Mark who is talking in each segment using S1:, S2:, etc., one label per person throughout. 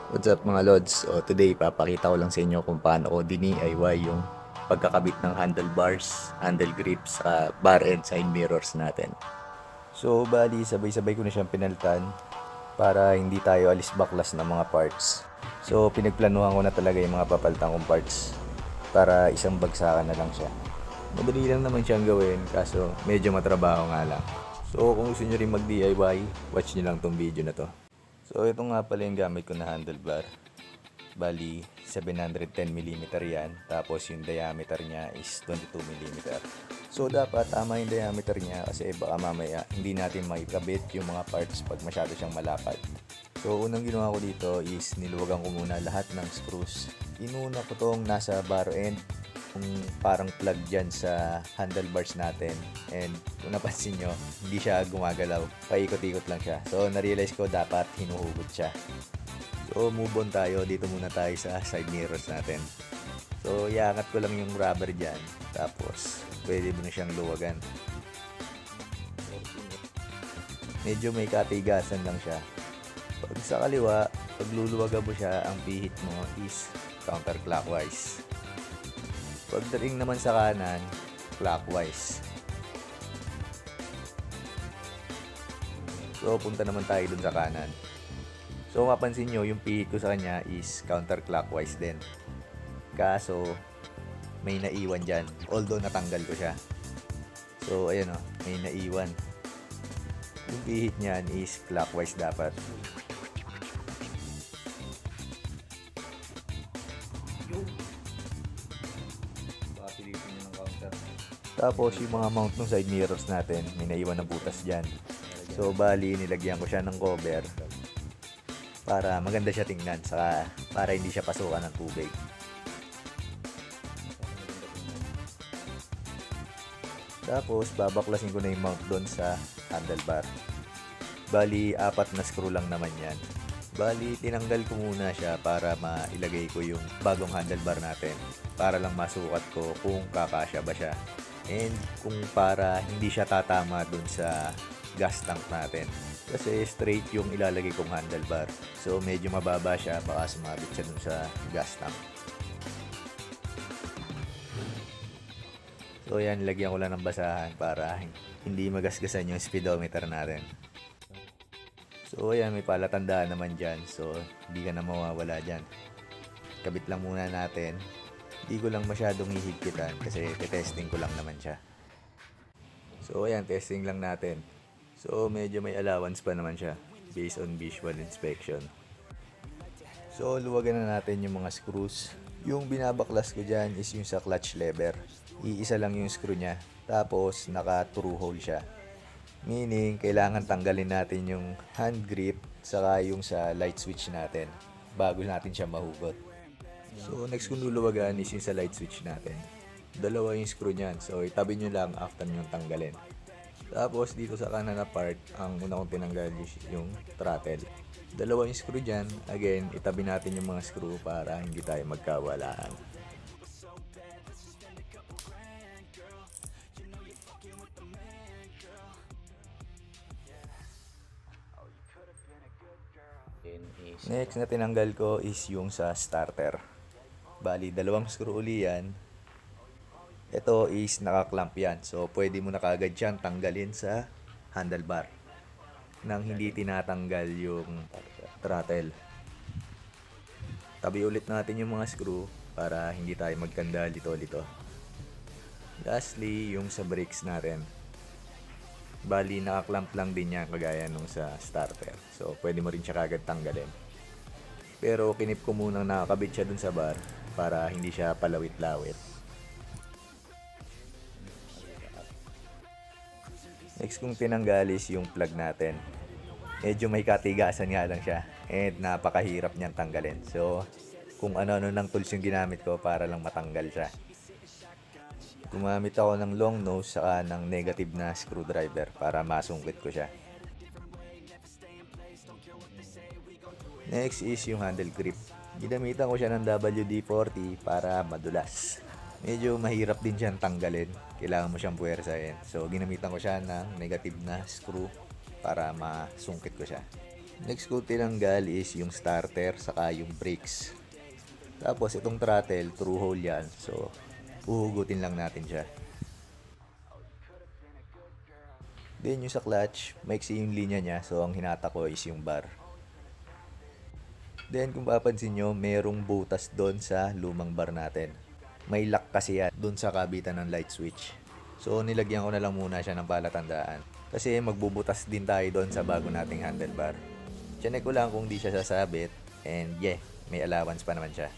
S1: What's up mga lods? Today papakita ko lang sa inyo kung paano ko DIY yung pagkakabit ng handlebars, handle grips sa bar and side mirrors natin. So bali sabay-sabay ko na siyang pinalitan para hindi tayo alis baklas ng mga parts. So pinagplanuhan ko na talaga yung mga papalitan kong parts para isang bagsakan na lang siya. Madali lang naman siyang gawin kaso medyo matrabaho nga lang. So kung gusto nyo rin mag DIY, watch nyo lang tong video na to. So ito nga pala yung gamit ko na handlebar. Bali 710mm yan. Tapos yung diameter niya is 22mm. So dapat tama yung diameter niya kasi baka mamaya hindi natin maikabit yung mga parts pag masyado siyang malapad. So unang ginawa ko dito is niluwagan ko muna lahat ng screws. Inuna ko tong nasa bar end, kung parang plug dyan sa handlebars natin, and kung napansin nyo hindi siya gumagalaw, paikot-ikot lang siya. So na-realize ko dapat hinuhugot siya. So move on tayo, dito muna tayo sa side mirrors natin. So iangat ko lang yung rubber dyan, tapos pwede mo na siyang luwagan. Medyo may katigasan lang siya. Pag sa kaliwa, pag luluwagan mo siya, ang pihit mo is counterclockwise. Pagdating naman sa kanan, clockwise. So, punta naman tayo dun sa kanan. So, mapansin nyo, yung pihit ko sa kanya is counterclockwise din. Kaso, may naiwan dyan. Although, natanggal ko siya. So, ayan o, may naiwan. Yung pihit niyan is clockwise dapat. Tapos yung mga mount ng side mirrors natin, may naiwan na butas dyan. So bali, nilagyan ko siya ng cover para maganda siya tingnan, saka para hindi siya pasukan ng tubig. Tapos babaklasin ko na yung mount doon sa handlebar. Bali, 4 na screw lang naman yan. Bali, tinanggal ko muna siya para mailagay ko yung bagong handlebar natin, para lang masukat ko kung kakasya ba siya. And kung para hindi siya tatama dun sa gas tank natin. Kasi straight yung ilalagay kong handlebar. So medyo mababa siya, baka sumabit siya dun sa gas tank. So yan, lagyan ko lang ng basahan para hindi magasgasan yung speedometer natin. So ayan, may palatandaan naman dyan. So hindi ka na mawawala dyan. Kabit lang muna natin. Hindi ko lang masyadong hihigpitan kasi testing ko lang naman siya. So ayan, testing lang natin. So medyo may allowance pa naman siya based on visual inspection. So luwagan na natin yung mga screws. Yung binabaklas ko dyan is yung sa clutch lever. Iisa lang yung screw niya. Tapos naka through hole siya. Meaning kailangan tanggalin natin yung hand grip saka yung sa light switch natin bago natin siya mahugot. So next kung luluwagan is yung sa light switch natin. Dalawa yung screw niyan. So itabi nyo lang after nyo tanggalin. Tapos dito sa kanan na part, ang una kong tinanggal is yung throttle. Dalawa yung screw dyan. Again, itabi natin yung mga screw para hindi tayo magkawalaan. Next na tinanggal ko is yung sa starter. Bali, dalawang screw uli yan. Ito is nakaklamp yan. So, pwede mo na kagad siyang tanggalin sa handlebar nang hindi tinatanggal yung throttle. Tabi ulit natin yung mga screw para hindi tayo magkanda lito-lito. Lastly, yung sa brakes natin. Bali, nakaklamp lang din yan kagaya nung sa starter. So, pwede mo rin siya kagad tanggalin. Pero kinip ko munang nakakabit siya dun sa bar para hindi siya palawit-lawit. Next kong tinanggal is yung plug natin. Medyo may katigasan nga lang siya and napakahirap niyang tanggalin. So kung ano-ano ng tools yung ginamit ko para lang matanggal siya. Gumamit ako ng long nose saka ng negative na screwdriver para masungkit ko siya. Next is yung handle grip. Ginamitan ko siya ng WD-40 para madulas. Medyo mahirap din siyang tanggalin. Kailangan mo siyang puwersahin. So ginamitan ko siya ng negative na screw para masungkit ko siya. Next ko tinanggal is yung starter saka yung brakes. Tapos itong throttle, through hole yan. So, uhugutin lang natin siya. Then yung sa clutch, maiksi yung linya niya. So, ang hinata ko is yung bar. Then kung papansin nyo, merong butas doon sa lumang bar natin. May lock kasi yan doon sa kabitan ng light switch. So, nilagyan ko na lang muna siya ng palatandaan. Kasi magbubutas din tayo doon sa bago nating handlebar. Tiyanek ko lang kung di siya sasabit. And yeah, may allowance pa naman siya.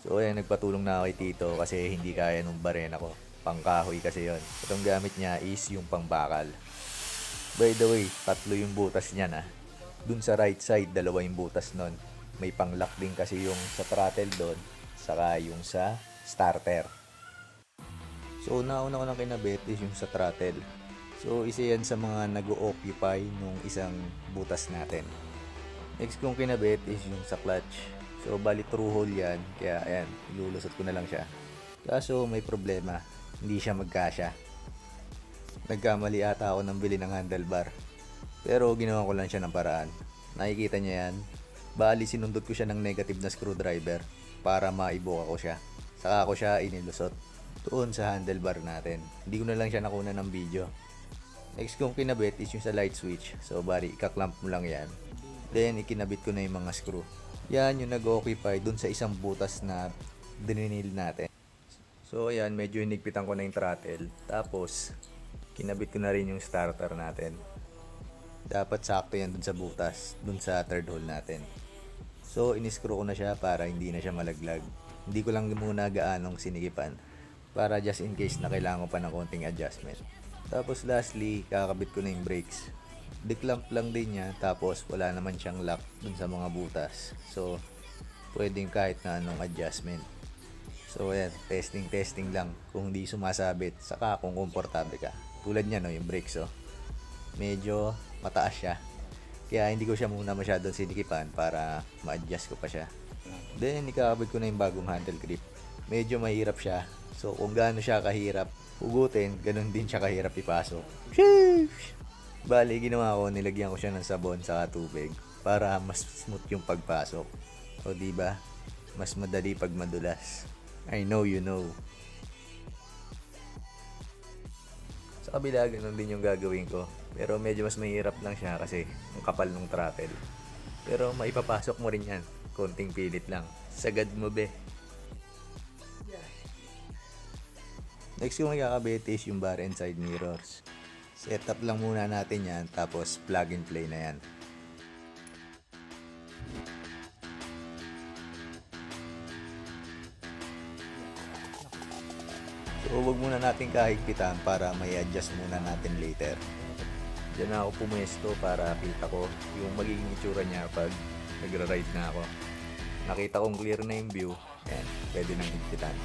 S1: So ayan, nagpatulong na ako kay Tito kasi hindi kaya nung barena ko. Pangkahoy kasi yon. Itong gamit niya is yung pangbakal. By the way, 3 yung butas niya na. Dun sa right side, 2 yung butas nun. May pang-lock din kasi yung sa throttle doon, saka yung sa starter. So nauna ko nang kinabit is yung sa throttle. So isa yan sa mga nag-o-occupy nung isang butas natin. Next kong kinabit is yung sa clutch. So bali through hole yan, kaya ayan, ilulusot ko na lang siya. Kaso may problema, hindi siya magkasya. Nagkamali ata ako ng bili ng handlebar. Pero ginawa ko lang siya ng paraan. Nakikita niya yan. Bali sinundot ko siya ng negative na screwdriver para maibuka ko siya. Saka ko siya inilusot doon sa handlebar natin. Hindi ko na lang siya nakuna ng video. Next kong kinabit is yung sa light switch. So bali ikaklamp mo lang yan. Then ikinabit ko na yung mga screw. Yan yung nag-occupy dun sa isang butas na drinil natin. So ayan, medyo hinigpitan ko na yung throttle. Tapos kinabit ko na rin yung starter natin. Dapat sakto yan dun sa butas, dun sa third hole natin. So iniscrew ko na siya para hindi na siya malaglag. Hindi ko lang muna gaanong sinigipan para just in case na kailangan ko pa ng konting adjustment. Tapos lastly, kakabit ko na yung brakes. Declamp lang din niya, tapos wala naman siyang lock dun sa mga butas. So pwedeng kahit na anong adjustment. So ayan, testing lang. Kung hindi sumasabit, saka kung komportable ka. Tulad niya no, yung brakes oh. Medyo mataas siya. Kaya hindi ko siya muna masyadong sinikipan para ma-adjust ko pa siya. Then ikakabit ko na yung bagong handle grip. Medyo mahirap siya. So kung gaano siya kahirap hugutin, ganun din siya kahirap ipasok. Sheesh! Bali, ginawa ko, nilagyan ko siya ng sabon sa tubig para mas smooth yung pagpasok. O diba? Mas madali pag madulas. I know you know. Sa kabila, ganun din yung gagawin ko. Pero medyo mas mahirap lang siya kasi ang kapal ng throttle. Pero maipapasok mo rin yan. Konting pilit lang. Sagad mo be. Next yung ikakabit is yung bar and side mirrors. Setup lang muna natin yan, tapos plug and play na yan. So huwag muna natin kahigpitan para may adjust muna natin later. Diyan na ako pumuesto para kita ko yung magiging itsura niya pag nagra-ride na ako. Nakita kong clear na yung view, and pwede nang higpitan.